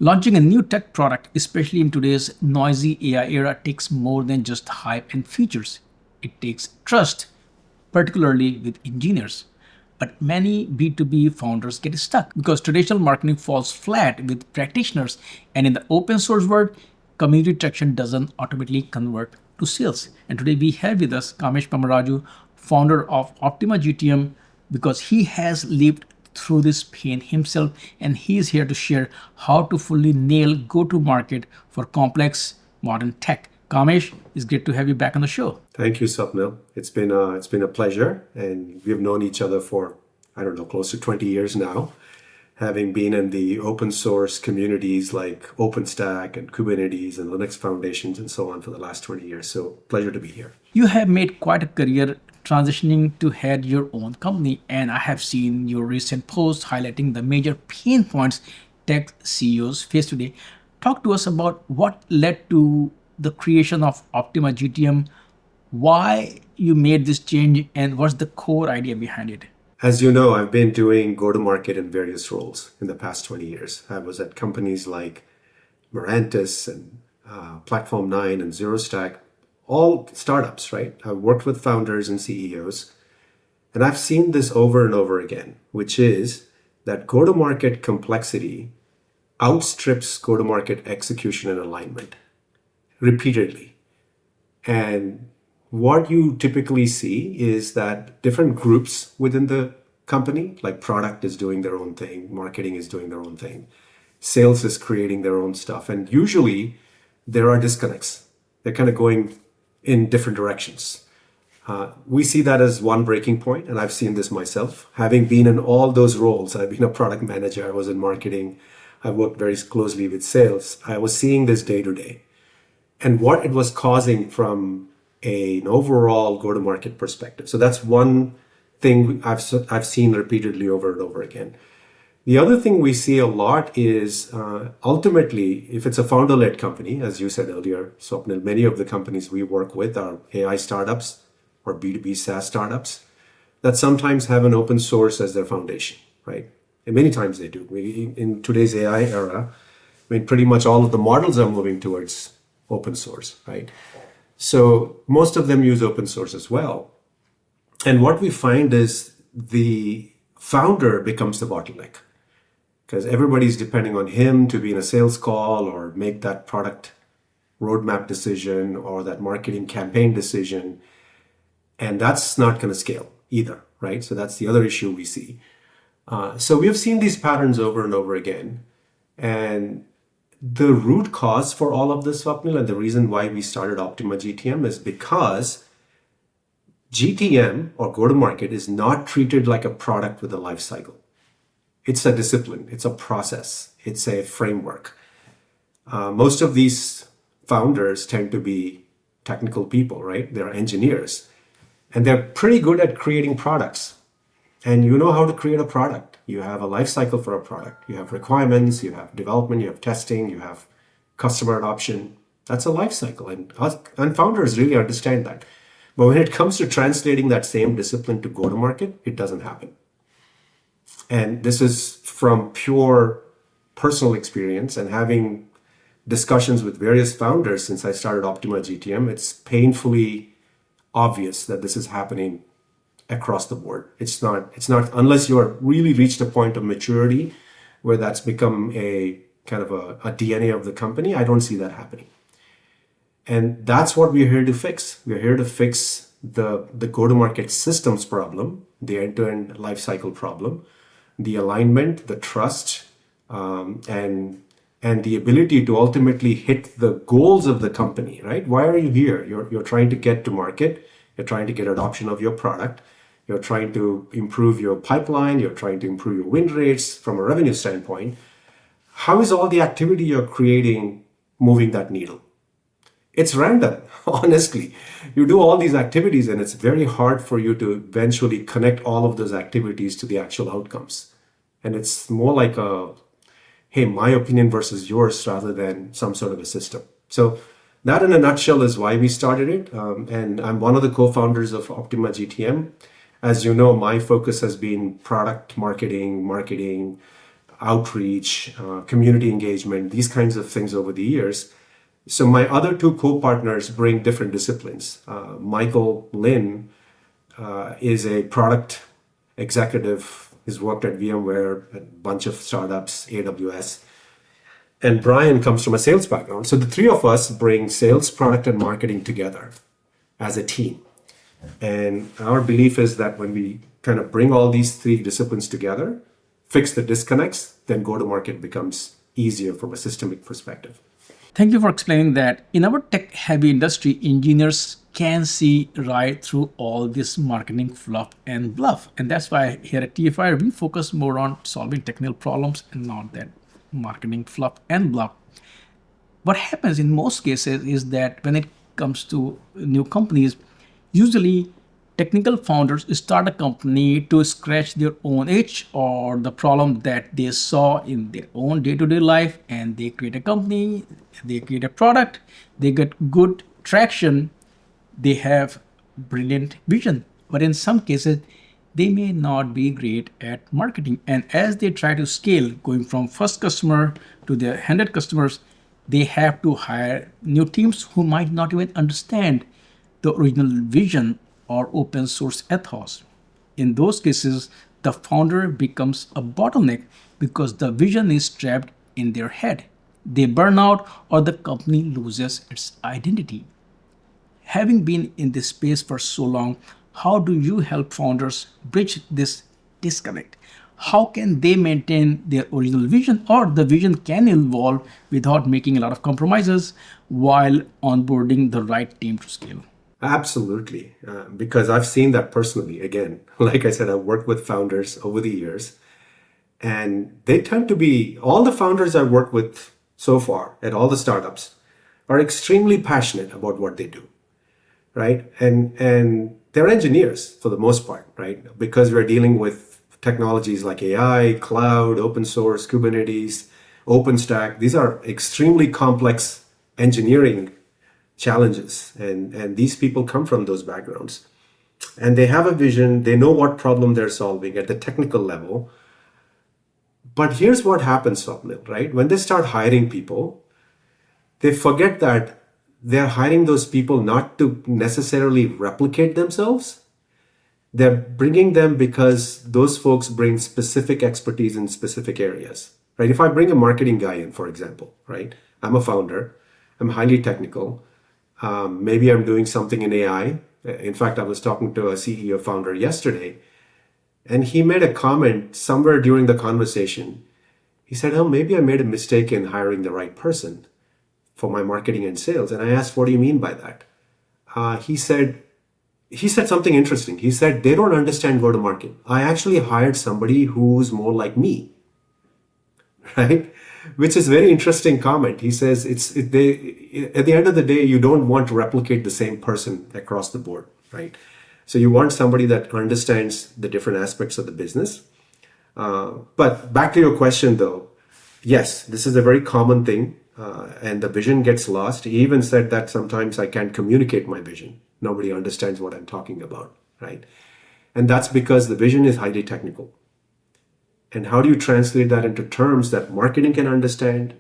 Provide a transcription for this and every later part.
Launching a new tech product, especially in today's noisy AI era, takes more than just hype and features. It takes trust, particularly with engineers. But many B2B founders get stuck because traditional marketing falls flat with practitioners, and in the open source world, community traction doesn't automatically convert to sales. And today we have with us Kamesh Pemmaraju, founder of OptimaGTM, because he has lived through this pain himself and he is here to share how to fully nail go-to-market for complex modern tech. Kamesh, it's great to have you back on the show. Thank you, Swapnil. It's been a pleasure, and we've known each other for close to 20 years now, having been in the open source communities like OpenStack and Kubernetes and Linux Foundations and so on for the last 20 years. So, pleasure to be here. You have made quite a career transitioning to head your own company, and I have seen your recent posts highlighting the major pain points tech CEOs face today. Talk to us about what led to the creation of Optima GTM, why you made this change, and what's the core idea behind it. As you know, I've been doing go to market in various roles in the past 20 years. I was at companies like Mirantis and Platform 9 and ZeroStack, all startups, right? I've worked with founders and CEOs, and I've seen this over and over again, which is that go to market complexity outstrips go to market execution and alignment repeatedly. And what you typically see is that different groups within the company, like product is doing their own thing, marketing is doing their own thing, sales is creating their own stuff. And usually there are disconnects. They're kind of going in different directions. We see that as one breaking point, and I've seen this myself. Having been in all those roles, I've been a product manager, I was in marketing, I worked very closely with sales. I was seeing this day to day. And what it was causing from an overall go-to-market perspective. So that's one thing I've seen repeatedly over and over again. The other thing we see a lot is ultimately, if it's a founder-led company, as you said earlier, Swapnil, many of the companies we work with are AI startups or B2B SaaS startups that sometimes have an open source as their foundation, right? And many times they do. In today's AI era, pretty much all of the models are moving towards open source, right? So most of them use open source as well. And what we find is the founder becomes the bottleneck because everybody's depending on him to be in a sales call or make that product roadmap decision or that marketing campaign decision. And that's not going to scale either, right? So that's the other issue we see. So we've seen these patterns over and over again. And the root cause for all of this, Swapnil, and the reason why we started Optima GTM is because GTM or go-to-market is not treated like a product with a life cycle. It's a discipline, it's a process, it's a framework. Most of these founders tend to be technical people, right? They're engineers, and they're pretty good at creating products. And you know how to create a product. You have a life cycle for a product. You have requirements, you have development, you have testing, you have customer adoption. That's a life cycle. And founders really understand that. But when it comes to translating that same discipline to go-to-market, it doesn't happen. And this is from pure personal experience and having discussions with various founders since I started Optima GTM, it's painfully obvious that this is happening across the board. It's not unless you are really reached a point of maturity where that's become a kind of a DNA of the company. I don't see that happening. And that's what we're here to fix. We're here to fix the go-to-market systems problem, the end-to-end lifecycle problem, the alignment, the trust, and the ability to ultimately hit the goals of the company, right? Why are you here? You're trying to get to market. You're trying to get adoption of your product. You're trying to improve your pipeline. You're trying to improve your win rates from a revenue standpoint. How is all the activity you're creating moving that needle? It's random, honestly. You do all these activities and it's very hard for you to eventually connect all of those activities to the actual outcomes. And it's more like hey, my opinion versus yours rather than some sort of a system. So that in a nutshell is why we started it. And I'm one of the co-founders of Optima GTM. As you know, my focus has been product marketing, outreach, community engagement, these kinds of things over the years. So my other two co-partners bring different disciplines. Michael Lin is a product executive. He's worked at VMware, a bunch of startups, AWS. And Brian comes from a sales background. So the three of us bring sales, product, and marketing together as a team. And our belief is that when we kind of bring all these three disciplines together, fix the disconnects, then go-to-market becomes easier from a systemic perspective. Thank you for explaining that. In our tech-heavy industry, engineers can see right through all this marketing fluff and bluff. And that's why here at TFiR, we focus more on solving technical problems and not that marketing fluff and bluff. What happens in most cases is that when it comes to new companies, usually technical founders start a company to scratch their own itch or the problem that they saw in their own day-to-day life, and they create a company, they create a product, they get good traction, they have brilliant vision. But in some cases, they may not be great at marketing. And as they try to scale, going from first customer to their 100 customers, they have to hire new teams who might not even understand the original vision or open source ethos. In those cases, the founder becomes a bottleneck because the vision is trapped in their head. They burn out or the company loses its identity. Having been in this space for so long, how do you help founders bridge this disconnect? How can they maintain their original vision, or the vision can evolve without making a lot of compromises while onboarding the right team to scale? Absolutely, because I've seen that personally. Again, like I said, I've worked with founders over the years, and they tend to be, all the founders I've worked with so far at all the startups are extremely passionate about what they do, right? And they're engineers for the most part, right? Because we're dealing with technologies like AI, cloud, open source, Kubernetes, OpenStack. These are extremely complex engineering challenges, and these people come from those backgrounds, and they have a vision. They know what problem they're solving at the technical level. But here's what happens, Swapnil, right? When they start hiring people, they forget that they're hiring those people not to necessarily replicate themselves. They're bringing them because those folks bring specific expertise in specific areas, right? If I bring a marketing guy in, for example, right? I'm a founder, I'm highly technical. Maybe I'm doing something in AI. In fact, I was talking to a CEO founder yesterday, and he made a comment somewhere during the conversation. He said, oh, maybe I made a mistake in hiring the right person for my marketing and sales. And I asked, what do you mean by that? He said something interesting. He said, they don't understand go-to-market. I actually hired somebody who's more like me, right? Which is a very interesting comment. He says, at the end of the day, you don't want to replicate the same person across the board, right? So you want somebody that understands the different aspects of the business. But back to your question, though, yes, this is a very common thing, and the vision gets lost. He even said that sometimes I can't communicate my vision. Nobody understands what I'm talking about, right? And that's because the vision is highly technical. And how do you translate that into terms that marketing can understand,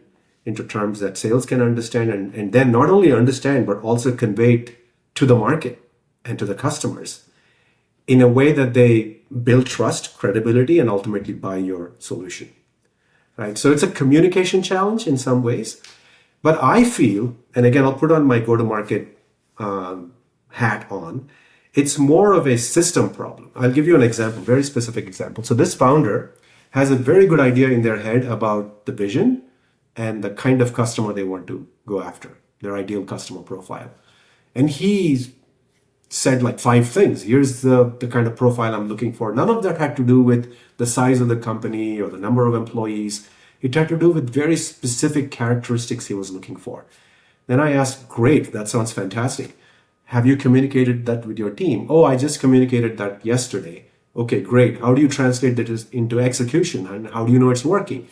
into terms that sales can understand, and then not only understand, but also convey it to the market and to the customers in a way that they build trust, credibility, and ultimately buy your solution, right? So it's a communication challenge in some ways. But I feel, and again, I'll put on my go-to-market hat on, it's more of a system problem. I'll give you an example, very specific example. So this founder has a very good idea in their head about the vision and the kind of customer they want to go after, their ideal customer profile. And he said like 5 things. Here's the kind of profile I'm looking for. None of that had to do with the size of the company or the number of employees. It had to do with very specific characteristics he was looking for. Then I asked, great, that sounds fantastic. Have you communicated that with your team? Oh, I just communicated that yesterday. Okay, great. How do you translate that into execution? And how do you know it's working?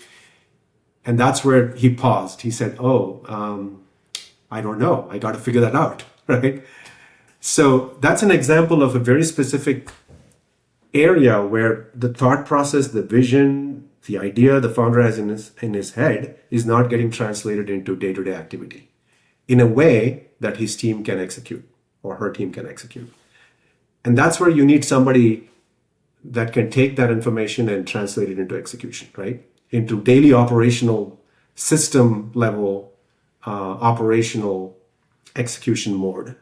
And that's where he paused. He said, I don't know. I got to figure that out, right? So that's an example of a very specific area where the thought process, the vision, The idea the founder has in his head is not getting translated into day-to-day activity in a way that his team can execute or her team can execute. And that's where you need somebody that can take that information and translate it into execution, right? Into daily operational system level operational execution mode,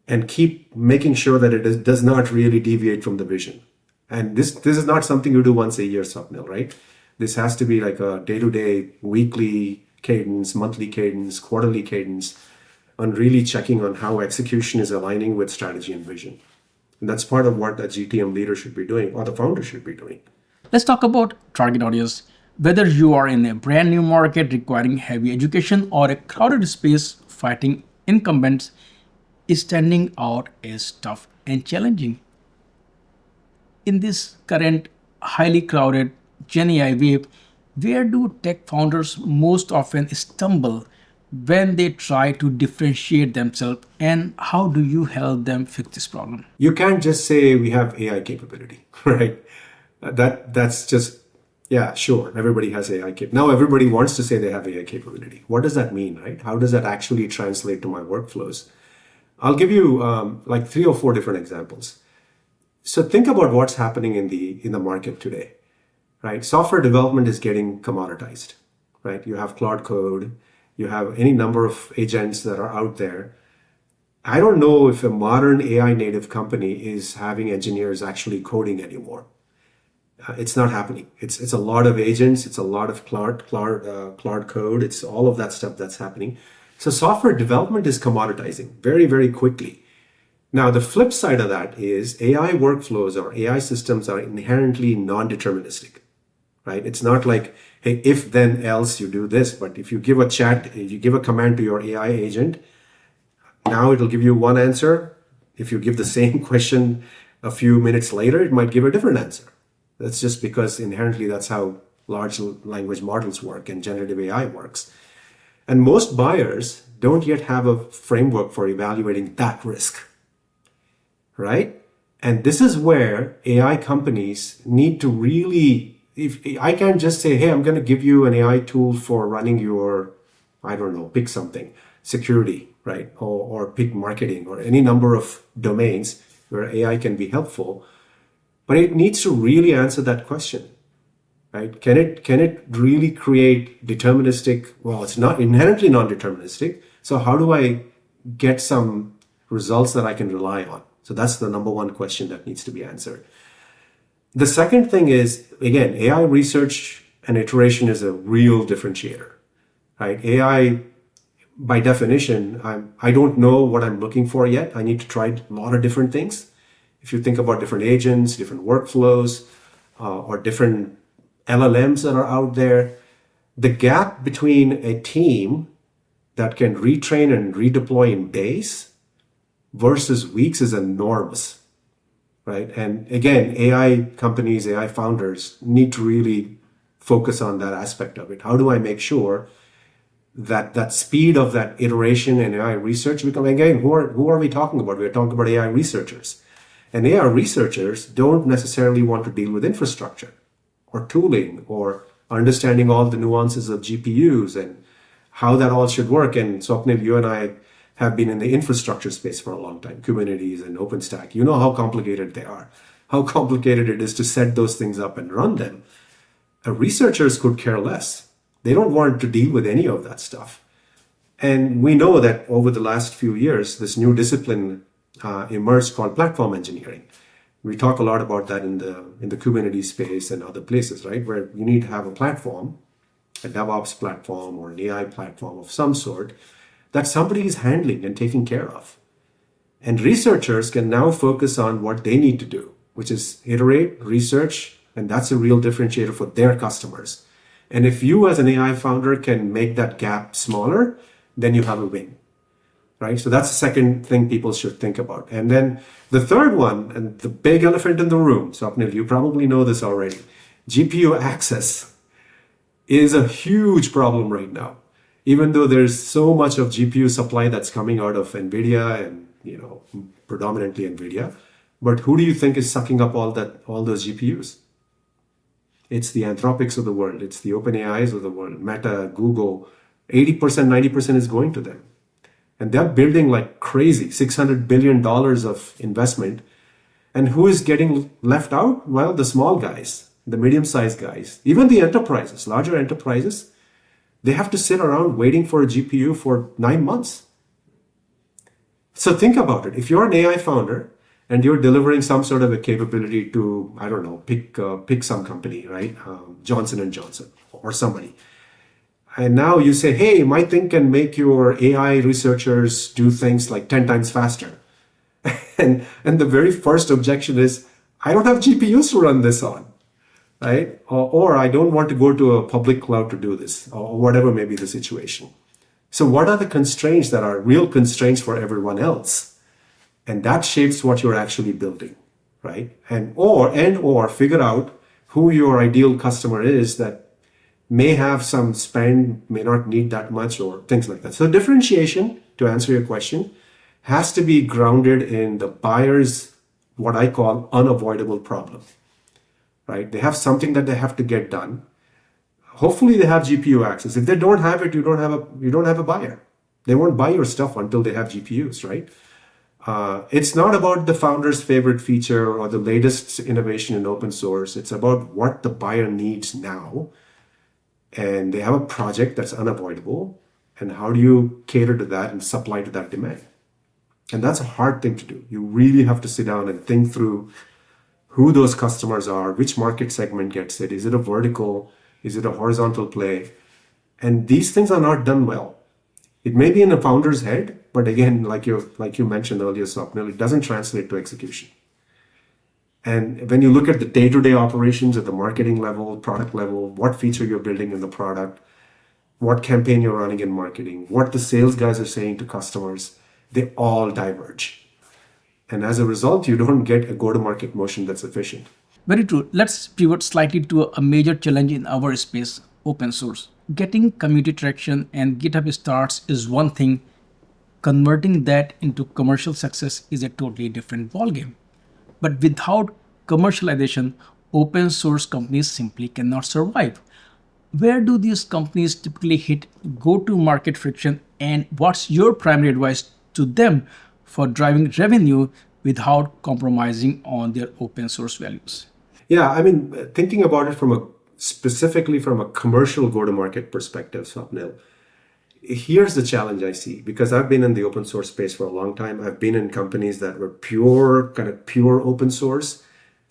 and keep making sure that does not really deviate from the vision. And this is not something you do once a year, Swapnil, right? This has to be like a day-to-day, weekly cadence, monthly cadence, quarterly cadence, on really checking on how execution is aligning with strategy and vision. And that's part of what a GTM leader should be doing, or the founder should be doing. Let's talk about target audience. Whether you are in a brand new market requiring heavy education or a crowded space fighting incumbents, standing out is tough and challenging. In this current highly crowded Gen AI wave, where do tech founders most often stumble when they try to differentiate themselves, and how do you help them fix this problem? You can't just say we have AI capability, right? That's just, yeah, sure. Everybody has AI cap. Now everybody wants to say they have AI capability. What does that mean, right? How does that actually translate to my workflows? I'll give you like 3 or 4 different examples. So think about what's happening in the market today, right? Software development is getting commoditized, right? You have Claude Code, you have any number of agents that are out there. I don't know if a modern AI native company is having engineers actually coding anymore. It's not happening. It's a lot of agents. It's a lot of Claude code. It's all of that stuff that's happening. So software development is commoditizing very, very quickly. Now, the flip side of that is AI workflows or AI systems are inherently non-deterministic, right? It's not like, hey, if then else you do this. But if you give you give a command to your AI agent, now it'll give you one answer. If you give the same question a few minutes later, it might give a different answer. That's just because inherently that's how large language models work and generative AI works. And most buyers don't yet have a framework for evaluating that risk, right? And this is where AI companies need to really, if I can't just say, hey, I'm going to give you an AI tool for running your, I don't know, pick something, security, right? Or pick marketing or any number of domains where AI can be helpful. But it needs to really answer that question, right? Can it really create deterministic? Well, it's not inherently non-deterministic. So how do I get some results that I can rely on? So that's the number one question that needs to be answered. The second thing is, again, AI research and iteration is a real differentiator, right? AI, by definition, I don't know what I'm looking for yet. I need to try a lot of different things. If you think about different agents, different workflows, or different LLMs that are out there, the gap between a team that can retrain and redeploy in days versus weeks is enormous, right? And again, AI companies, AI founders need to really focus on that aspect of it. How do I make sure that that speed of that iteration and AI research become, again, who are we talking about? We're talking about AI researchers. And AI researchers don't necessarily want to deal with infrastructure or tooling or understanding all the nuances of GPUs and how that all should work. And Swapnil, you and I have been in the infrastructure space for a long time, Kubernetes and OpenStack. You know how complicated they are, how complicated it is to set those things up and run them. Researchers could care less. They don't want to deal with any of that stuff. And we know that over the last few years, this new discipline emerged called platform engineering. We talk a lot about that in the Kubernetes space and other places, right? Where you need to have a platform, a DevOps platform or an AI platform of some sort that somebody is handling and taking care of. And researchers can now focus on what they need to do, which is iterate, research, and that's a real differentiator for their customers. And if you as an AI founder can make that gap smaller, then you have a win. Right? So that's the second thing people should think about. And then the third one, and the big elephant in the room, Swapnil, you probably know this already, GPU access is a huge problem right now. Even though there's so much of GPU supply that's coming out of NVIDIA and, predominantly NVIDIA, but who do you think is sucking up all those GPUs? It's the Anthropics of the world. It's the OpenAIs of the world, Meta, Google. 80%, 90% is going to them. And they're building like crazy, $600 billion of investment. And who is getting left out? Well, the small guys, the medium-sized guys, even the enterprises, larger enterprises, they have to sit around waiting for a GPU for 9 months. So think about it. If you're an AI founder and you're delivering some sort of a capability to, I don't know, pick some company, right? Johnson and Johnson or somebody. And now you say, hey, my thing can make your AI researchers do things like 10 times faster. And the very first objection is, I don't have GPUs to run this on, right? Or I don't want to go to a public cloud to do this, or whatever may be the situation. So what are the constraints that are real constraints for everyone else? And that shapes what you're actually building, right? Or figure out who your ideal customer is that may have some spend, may not need that much, or things like that. So differentiation, to answer your question, has to be grounded in the buyer's, what I call, unavoidable problem, right? They have something that they have to get done. Hopefully they have GPU access. If they don't have it, you don't have a buyer. They won't buy your stuff until they have GPUs, right? It's not about the founder's favorite feature or the latest innovation in open source. It's about what the buyer needs now. And they have a project that's unavoidable. And how do you cater to that and supply to that demand? And that's a hard thing to do. You really have to sit down and think through who those customers are, which market segment gets it. Is it a vertical? Is it a horizontal play? And these things are not done well. It may be in the founder's head, but again, like you mentioned earlier, Swapnil, it doesn't translate to execution. And when you look at the day-to-day operations at the marketing level, product level, what feature you're building in the product, what campaign you're running in marketing, what the sales guys are saying to customers, they all diverge. And as a result, you don't get a go-to-market motion that's efficient. Very true. Let's pivot slightly to a major challenge in our space, open source. Getting community traction and GitHub starts is one thing. Converting that into commercial success is a totally different ballgame. But without commercialization, open source companies simply cannot survive. Where do these companies typically hit go-to-market friction, and what's your primary advice to them for driving revenue without compromising on their open source values? Yeah, I mean, thinking about it specifically from a commercial go-to-market perspective, Swapnil, here's the challenge I see, because I've been in the open source space for a long time. I've been in companies that were pure open source,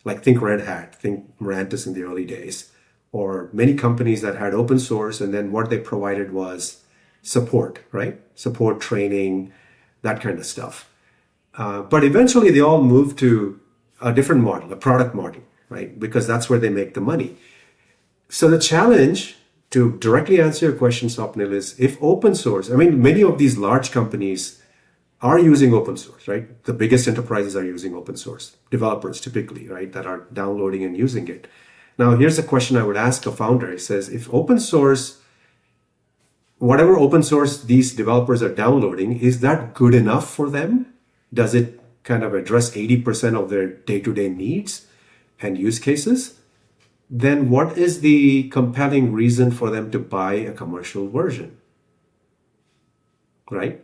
like think Red Hat, think Mirantis in the early days, or many companies that had open source, and then what they provided was support, right? Support, training, that kind of stuff. But eventually they all moved to a different model, a product model, right? Because that's where they make the money. So the challenge, to directly answer your question, Swapnil, is if open source, I mean, many of these large companies are using open source, right? The biggest enterprises are using open source, developers typically, right, that are downloading and using it. Now, here's a question I would ask a founder. It says, if open source, whatever open source these developers are downloading, is that good enough for them? Does it kind of address 80% of their day-to-day needs and use cases? Then what is the compelling reason for them to buy a commercial version? Right?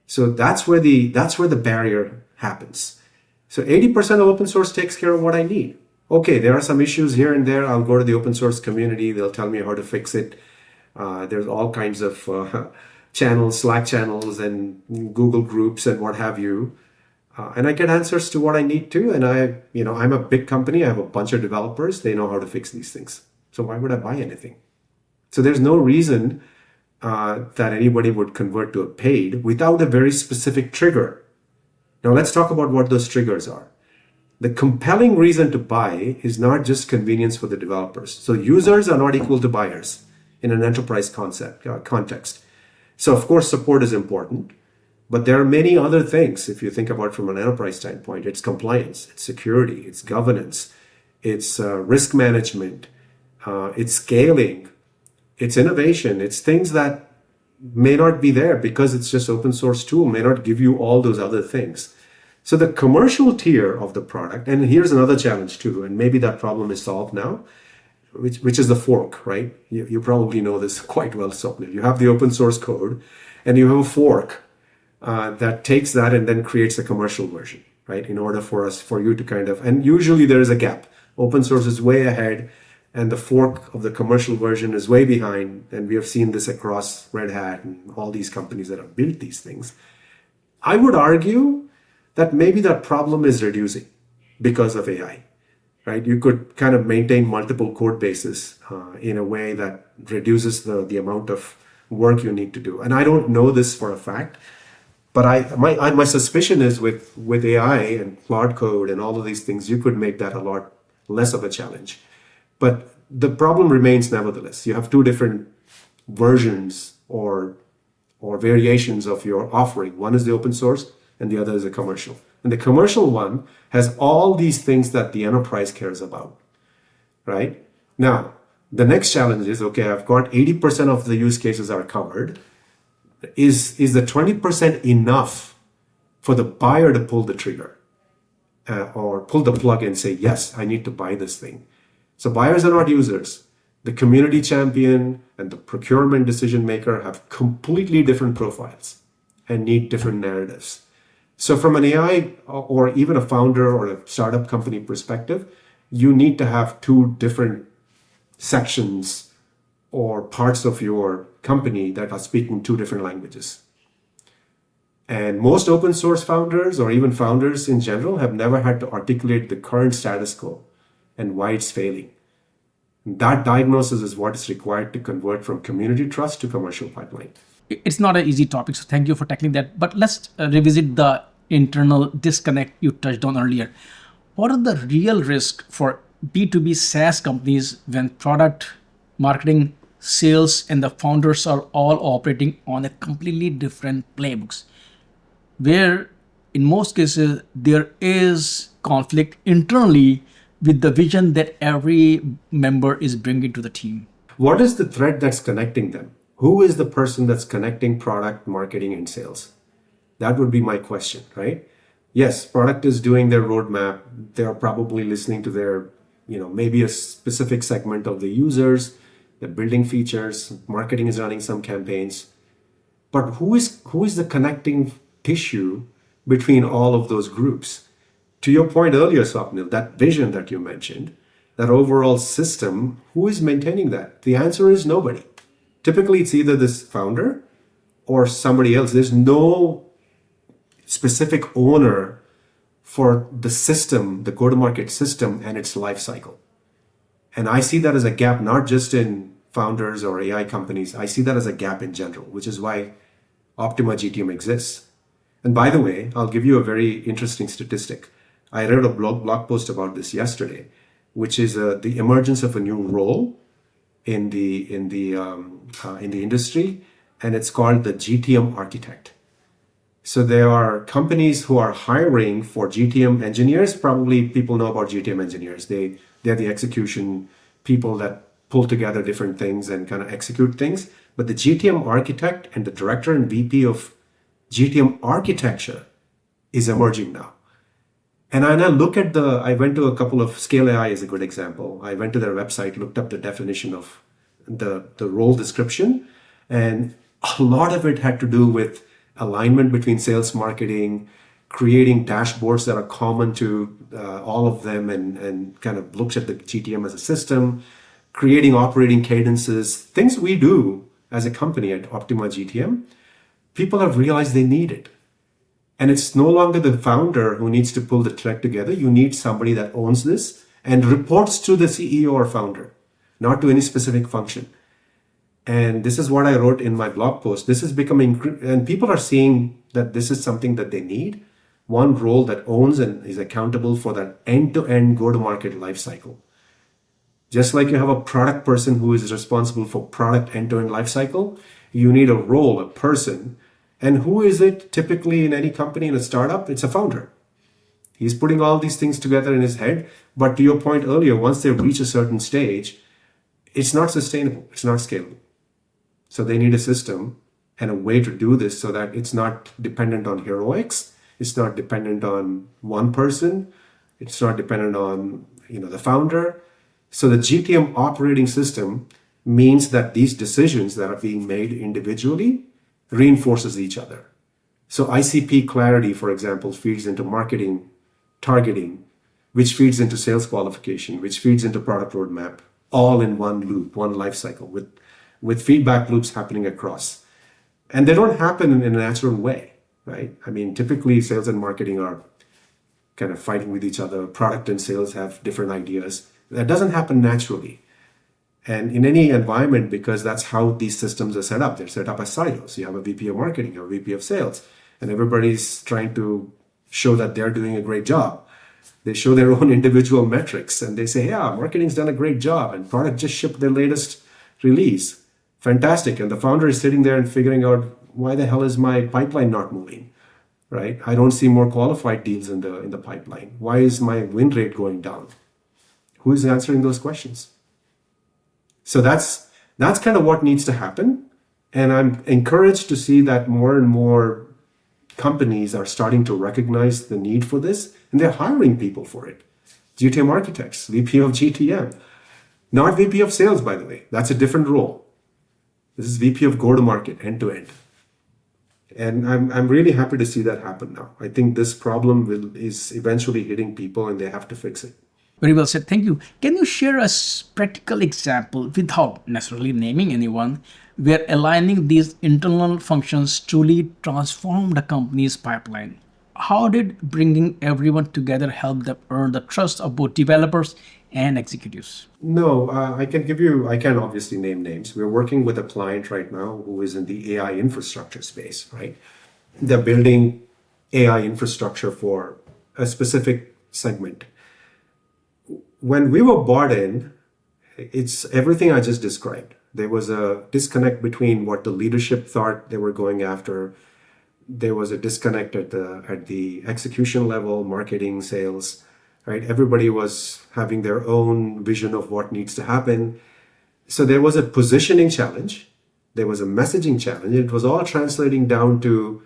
So that's where the barrier happens. So 80% of open source takes care of what I need. Okay, there are some issues here and there. I'll go to the open source community. They'll tell me how to fix it. There's all kinds of channels, Slack channels, and Google groups, and what have you. And I get answers to what I need to. And I'm a big company. I have a bunch of developers. They know how to fix these things. So why would I buy anything? So there's no reason that anybody would convert to a paid without a very specific trigger. Now let's talk about what those triggers are. The compelling reason to buy is not just convenience for the developers. So users are not equal to buyers in an enterprise context. So of course, support is important. But there are many other things, if you think about it from an enterprise standpoint. It's compliance, it's security, it's governance, it's risk management, it's scaling, it's innovation, it's things that may not be there because it's just open source tool, may not give you all those other things. So the commercial tier of the product, and here's another challenge too, and maybe that problem is solved now. which is the fork, right? You probably know this quite well, Swapnil. You have the open source code, and you have a fork that takes that and then creates a commercial version, right? In order for you to kind of, and usually there is a gap. Open source is way ahead, and the fork of the commercial version is way behind. And we have seen this across Red Hat and all these companies that have built these things. I would argue that maybe that problem is reducing because of AI, right? You could kind of maintain multiple code bases in a way that reduces the amount of work you need to do. And I don't know this for a fact, but my suspicion is with AI and Claude Code and all of these things, you could make that a lot less of a challenge. But the problem remains nevertheless. You have two different versions or variations of your offering. One is the open source and the other is a commercial. And the commercial one has all these things that the enterprise cares about, right? Now, the next challenge is, okay, I've got 80% of the use cases are covered. Is the 20% enough for the buyer to pull the trigger or pull the plug and say, yes, I need to buy this thing? So buyers are not users. The community champion and the procurement decision maker have completely different profiles and need different narratives. So from an AI or even a founder or a startup company perspective, you need to have two different sections or parts of your company that are speaking two different languages. And most open source founders or even founders in general have never had to articulate the current status quo and why it's failing. That diagnosis is what is required to convert from community trust to commercial pipeline. It's not an easy topic, so thank you for tackling that. But let's revisit the internal disconnect you touched on earlier. What are the real risks for B2B SaaS companies when product, marketing, sales, and the founders are all operating on a completely different playbooks, where in most cases there is conflict internally with the vision that every member is bringing to the team? What is the thread that's connecting them? Who is the person that's connecting product, marketing, and sales? That would be my question, right? Yes, product is doing their roadmap. They're probably listening to their, maybe a specific segment of the users. They're building features. Marketing is running some campaigns. But who is the connecting tissue between all of those groups? To your point earlier, Swapnil, that vision that you mentioned, that overall system, who is maintaining that? The answer is nobody. Typically, it's either this founder or somebody else. There's no specific owner for the system, the go-to-market system and its life cycle. And I see that as a gap, not just in founders or AI companies. I see that as a gap in general, which is why OptimaGTM exists. And by the way, I'll give you a very interesting statistic. I read a blog post about this yesterday, which is the emergence of a new role in the industry, and it's called the GTM architect. So there are companies who are hiring for GTM engineers. Probably people know about GTM engineers. They're the execution people that pull together different things and kind of execute things. But the GTM architect and the director and VP of GTM architecture is emerging now. And I look at I went to a couple of, Scale AI is a good example. I went to their website, looked up the definition of the role description, and a lot of it had to do with alignment between sales, marketing, creating dashboards that are common to all of them and kind of looks at the GTM as a system, creating operating cadences, things we do as a company at OptimaGTM. People have realized they need it. And it's no longer the founder who needs to pull the thread together. You need somebody that owns this and reports to the CEO or founder, not to any specific function. And this is what I wrote in my blog post. This is becoming, and people are seeing that this is something that they need. One role that owns and is accountable for that end-to-end go-to-market lifecycle. Just like you have a product person who is responsible for product end-to-end lifecycle, you need a role, a person. And who is it typically in any company, in a startup? It's a founder. He's putting all these things together in his head. But to your point earlier, once they reach a certain stage, it's not sustainable. It's not scalable. So they need a system and a way to do this so that it's not dependent on heroics. It's not dependent on one person. It's not dependent on the founder. So the GTM operating system means that these decisions that are being made individually reinforces each other. So ICP clarity, for example, feeds into marketing targeting, which feeds into sales qualification, which feeds into product roadmap, all in one loop, one life cycle with feedback loops happening across. And they don't happen in a natural way, right? I mean, typically sales and marketing are kind of fighting with each other. Product and sales have different ideas. That doesn't happen naturally. And in any environment, because that's how these systems are set up, they're set up as silos. You have a VP of marketing, you have a VP of sales, and everybody's trying to show that they're doing a great job. They show their own individual metrics and they say, yeah, marketing's done a great job and product just shipped their latest release. Fantastic. And the founder is sitting there and figuring out, why the hell is my pipeline not moving? Right? I don't see more qualified deals in the pipeline. Why is my win rate going down? Who is answering those questions? So that's kind of what needs to happen. And I'm encouraged to see that more and more companies are starting to recognize the need for this, and they're hiring people for it. GTM architects, VP of GTM, not VP of sales, by the way. That's a different role. This is VP of go-to-market, end-to-end. And I'm really happy to see that happen now. I think this problem is eventually hitting people and they have to fix it. Very well said. Thank you. Can you share a practical example without necessarily naming anyone where aligning these internal functions truly transformed a company's pipeline? How did bringing everyone together help them earn the trust of both developers and executives? No, I can obviously name names. We're working with a client right now who is in the AI infrastructure space, right? They're building AI infrastructure for a specific segment. When we were bought in, it's everything I just described. There was a disconnect between what the leadership thought they were going after. There was a disconnect at the execution level, marketing, sales, right? Everybody was having their own vision of what needs to happen. So there was a positioning challenge. There was a messaging challenge. It was all translating down to,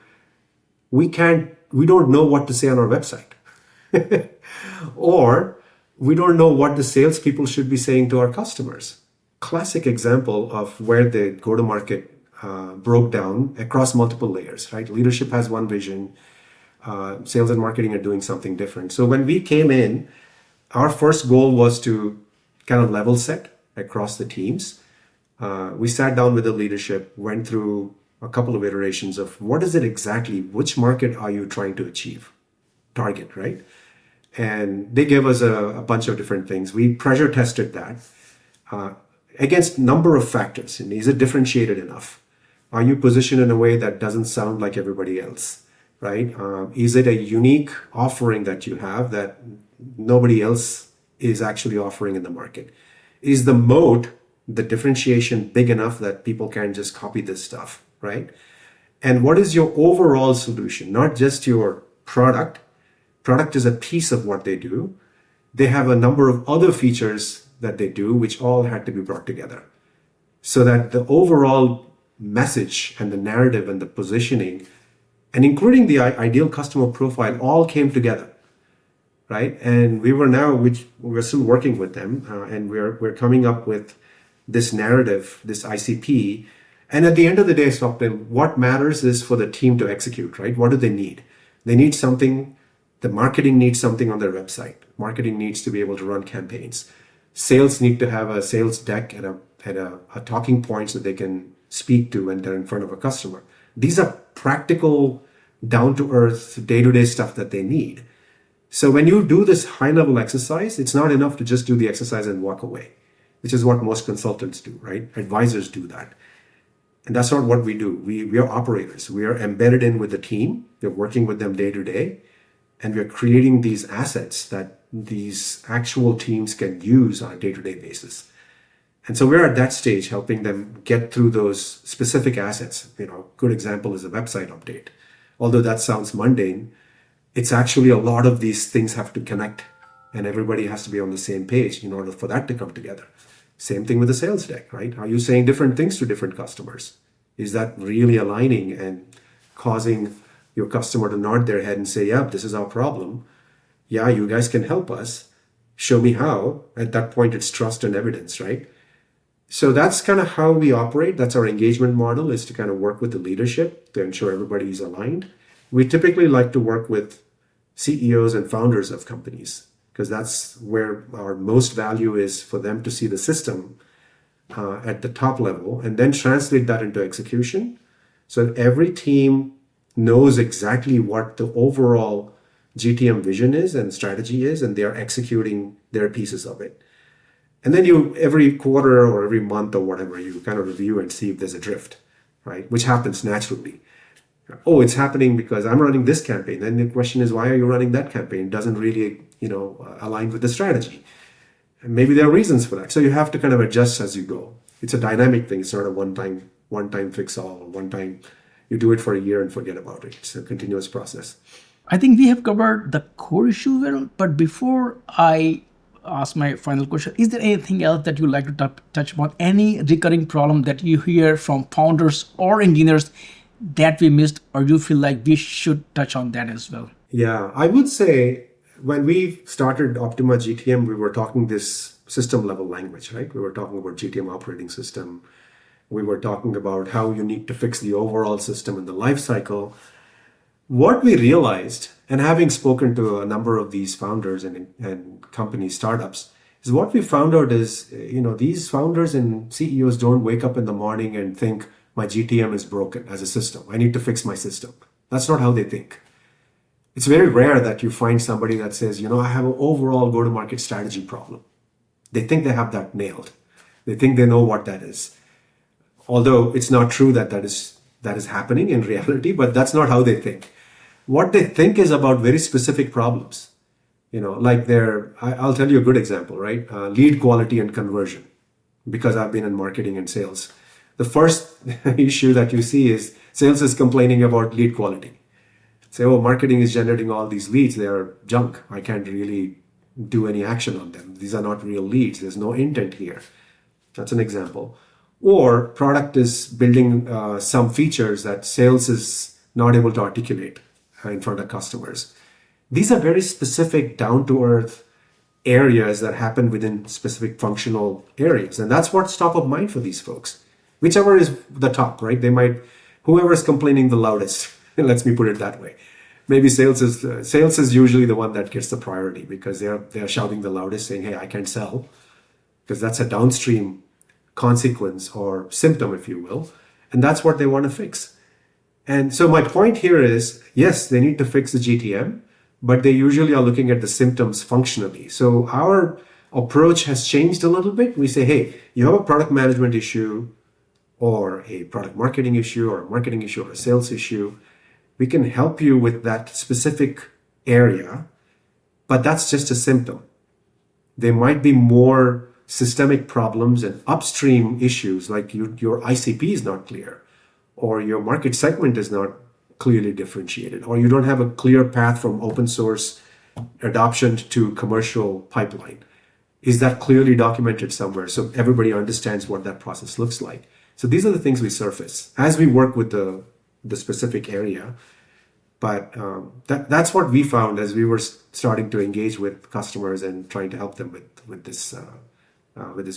we don't know what to say on our website. Or we don't know what the salespeople should be saying to our customers. Classic example of where the go-to-market broke down across multiple layers, right? Leadership has one vision. Sales and marketing are doing something different. So when we came in, our first goal was to kind of level set across the teams. We sat down with the leadership, went through a couple of iterations of what is it exactly, which market are you trying to achieve, target, right? And they gave us a bunch of different things. We pressure tested that against number of factors. And is it differentiated enough? Are you positioned in a way that doesn't sound like everybody else, right? Is it a unique offering that you have that nobody else is actually offering in the market? Is the moat, the differentiation big enough that people can't just copy this stuff, right? And what is your overall solution? Not just your product. Product is a piece of what they do. They have a number of other features that they do, which all had to be brought together so that the overall message and the narrative and the positioning, and including the ideal customer profile, all came together, right? And we're still working with them, and we're coming up with this narrative, this ICP. And at the end of the day, Swapnil, what matters is for the team to execute, right? What do they need? They need something. The marketing needs something on their website. Marketing needs to be able to run campaigns. Sales need to have a sales deck and a talking points that they can speak to when they're in front of a customer. These are practical, down-to-earth, day-to-day stuff that they need. So when you do this high-level exercise, it's not enough to just do the exercise and walk away, which is what most consultants do, right? Advisors do that. And that's not what we do. We are operators. We are embedded in with the team. We're working with them day to day. And we're creating these assets that these actual teams can use on a day-to-day basis. And so we're at that stage helping them get through those specific assets. Good example is a website update. Although that sounds mundane, it's actually a lot of these things have to connect and everybody has to be on the same page in order for that to come together. Same thing with the sales deck, right? Are you saying different things to different customers? Is that really aligning and causing your customer to nod their head and say, yeah, this is our problem. Yeah, you guys can help us. show me how. At that point, it's trust and evidence, right? So that's kind of how we operate. That's our engagement model, is to kind of work with the leadership to ensure everybody is aligned. We typically like to work with CEOs and founders of companies because that's where our most value is, for them to see the system at the top level and then translate that into execution. So every team knows exactly what the overall GTM vision is and strategy is, and they are executing their pieces of it. And then you, every quarter or every month or whatever, you kind of review and see if there's a drift, right? Which happens naturally. Oh, it's happening because I'm running this campaign. Then the question is, why are you running that campaign? It doesn't really, align with the strategy. And maybe there are reasons for that. So you have to kind of adjust as you go. It's a dynamic thing. It's not a one-time fix all, or one time you do it for a year and forget about it. It's a continuous process. I think we have covered the core issue well, but before I ask my final question, is there anything else that you'd like to touch upon? Any recurring problem that you hear from founders or engineers that we missed, or you feel like we should touch on that as well? Yeah, I would say when we started OptimaGTM, we were talking this system level language, right? We were talking about GTM operating system. We were talking about how you need to fix the overall system and the life cycle. What we realized, and having spoken to a number of these founders and company startups, is what we found out is, these founders and CEOs don't wake up in the morning and think, my GTM is broken as a system. I need to fix my system. That's not how they think. It's very rare that you find somebody that says, I have an overall go-to-market strategy problem. They think they have that nailed. They think they know what that is. Although it's not true that is happening in reality, but that's not how they think. What they think is about very specific problems. I'll tell you a good example, right? Lead quality and conversion, because I've been in marketing and sales. The first issue that you see is sales is complaining about lead quality. Say, oh, marketing is generating all these leads. They are junk. I can't really do any action on them. These are not real leads. There's no intent here. That's an example. Or product is building some features that sales is not able to articulate in front of customers. These are very specific, down-to-earth areas that happen within specific functional areas. And that's what's top of mind for these folks. Whichever is the top, right? Whoever is complaining the loudest, lets me put it that way. Maybe sales is usually the one that gets the priority, because they're shouting the loudest, saying, hey, I can't sell, because that's a downstream consequence or symptom, if you will. And that's what they want to fix. And so my point here is, yes, they need to fix the GTM, but they usually are looking at the symptoms functionally. So our approach has changed a little bit. We say, hey, you have a product management issue, or a product marketing issue, or a marketing issue, or a sales issue. We can help you with that specific area, but that's just a symptom. There might be more systemic problems and upstream issues, like your ICP is not clear, or your market segment is not clearly differentiated, or you don't have a clear path from open source adoption to commercial pipeline. Is that clearly documented somewhere so everybody understands what that process looks like? So these are the things we surface as we work with the specific area. But that's what we found as we were starting to engage with customers and trying to help them with this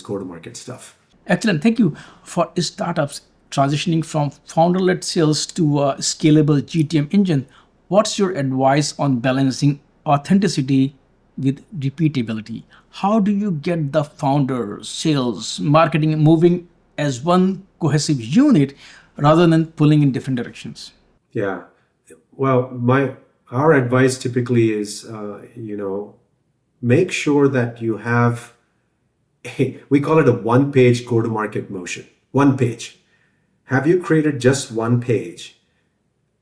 go-to-market stuff. Excellent. Thank you. For startups transitioning from founder-led sales to a scalable GTM engine, what's your advice on balancing authenticity with repeatability? How do you get the founder, sales, marketing moving as one cohesive unit rather than pulling in different directions? Yeah. Well, our advice typically is, make sure that you have we call it a one-page go-to-market motion. One page. Have you created just one page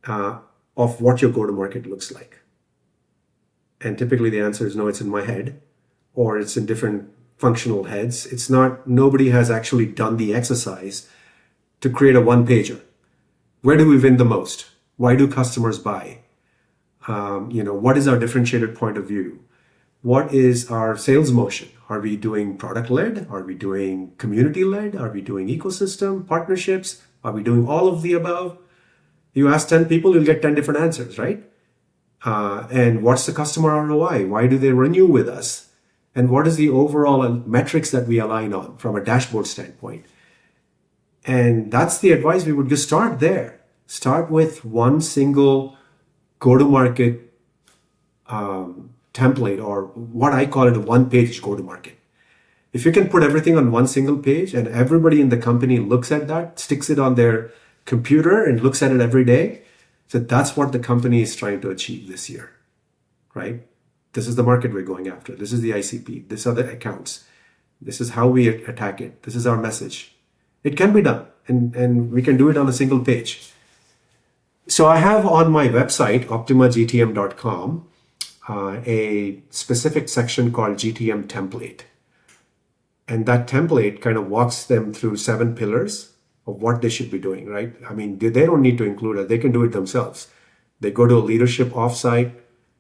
of what your go-to-market looks like? And typically the answer is no, it's in my head, or it's in different functional heads. It's not, nobody has actually done the exercise to create a one-pager. Where do we win the most? Why do customers buy? What is our differentiated point of view? What is our sales motion? Are we doing product-led? Are we doing community-led? Are we doing ecosystem partnerships? Are we doing all of the above? You ask 10 people, you'll get 10 different answers, right? And what's the customer ROI? Why do they renew with us? and what is the overall metrics that we align on from a dashboard standpoint. And that's the advice we would just start there. Start with one single go-to-market template, or what I call it, a one-page go-to-market. If you can put everything on one single page and everybody in the company looks at that, sticks it on their computer and looks at it every day, so that's what the company is trying to achieve this year, right? This is the market we're going after. This is the ICP. These are the accounts. This is how we attack it. This is our message. It can be done, and we can do it on a single page. So I have on my website, OptimaGTM.com, a specific section called GTM template. And that template kind of walks them through 7 pillars of what they should be doing, right? I mean, they don't need to include it. They can do it themselves. They go to a leadership offsite,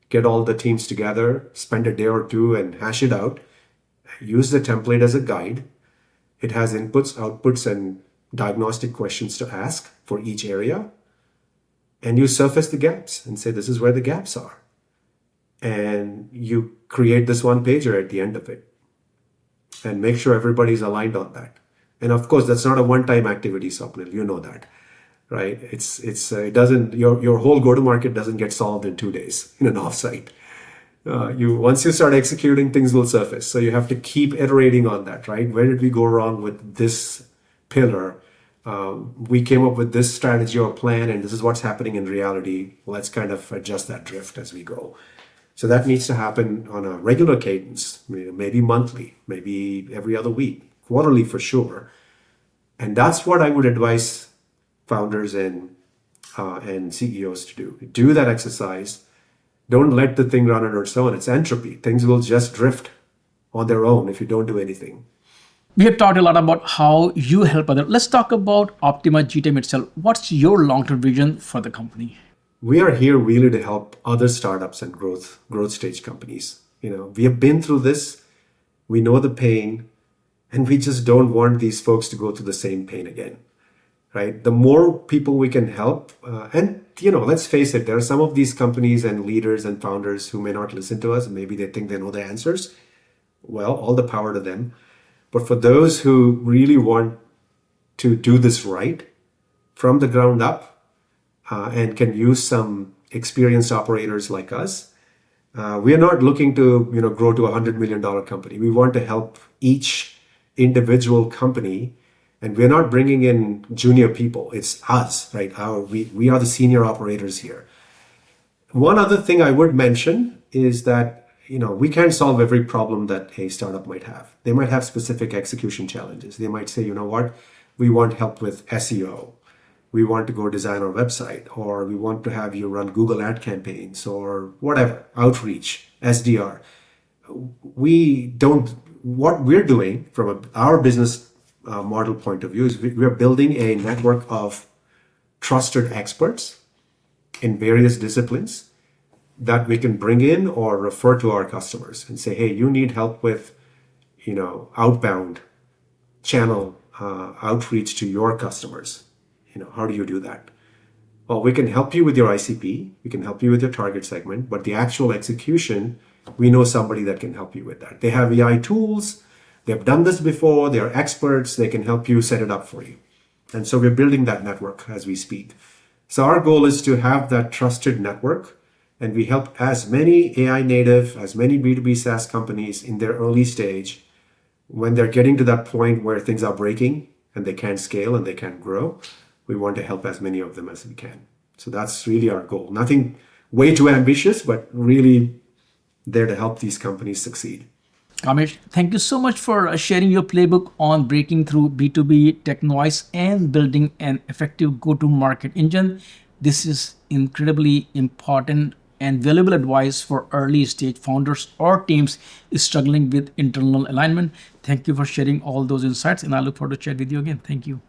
get all the teams together, spend a day or two and hash it out. Use the template as a guide. It has inputs, outputs, and diagnostic questions to ask for each area. And you surface the gaps and say, this is where the gaps are. And you create this one pager at the end of it. And make sure everybody's aligned on that. And of course, that's not a one-time activity, Swapnil. You know that, right? It doesn't, your whole go-to-market doesn't get solved in 2 days in an offsite. Once you start executing, things will surface. So you have to keep iterating on that, right? Where did we go wrong with this pillar? We came up with this strategy or plan, and this is what's happening in reality. Let's kind of adjust that drift as we go. So that needs to happen on a regular cadence, maybe monthly, maybe every other week, quarterly for sure. And that's what I would advise founders and CEOs to do. Do that exercise. Don't let the thing run on its own. It's entropy. Things will just drift on their own if you don't do anything. We have talked a lot about how you help others. Let's talk about OptimaGTM itself. What's your long-term vision for the company? We are here really to help other startups and growth stage companies. We have been through this. We know the pain, and we just don't want these folks to go through the same pain again, right? The more people we can help, and let's face it, there are some of these companies and leaders and founders who may not listen to us, and maybe they think they know the answers. Well, all the power to them. But for those who really want to do this right from the ground up, and can use some experienced operators like us, we are not looking to grow to $100 million company. We want to help each individual company, and we're not bringing in junior people. It's us, right? We are the senior operators here. One other thing I would mention is that we can't solve every problem that a startup might have. They might have specific execution challenges. They might say, you know what, we want help with SEO. We want to go design our website, or we want to have you run Google ad campaigns, or whatever, outreach, SDR. What we're doing from our business model point of view is we're building a network of trusted experts in various disciplines that we can bring in or refer to our customers and say, hey, you need help with, outbound channel outreach to your customers. How do you do that? Well, we can help you with your ICP. We can help you with your target segment, but the actual execution, we know somebody that can help you with that. They have AI tools. They've done this before. They're experts. They can help you set it up for you. And so we're building that network as we speak. So our goal is to have that trusted network, and we help as many AI native, as many B2B SaaS companies in their early stage, when they're getting to that point where things are breaking and they can't scale and they can't grow. We want to help as many of them as we can. So that's really our goal. Nothing way too ambitious, but really there to help these companies succeed. Kamesh, thank you so much for sharing your playbook on breaking through B2B tech noise and building an effective go-to-market engine. This is incredibly important and valuable advice for early stage founders or teams struggling with internal alignment. Thank you for sharing all those insights, and I look forward to chat with you again. Thank you.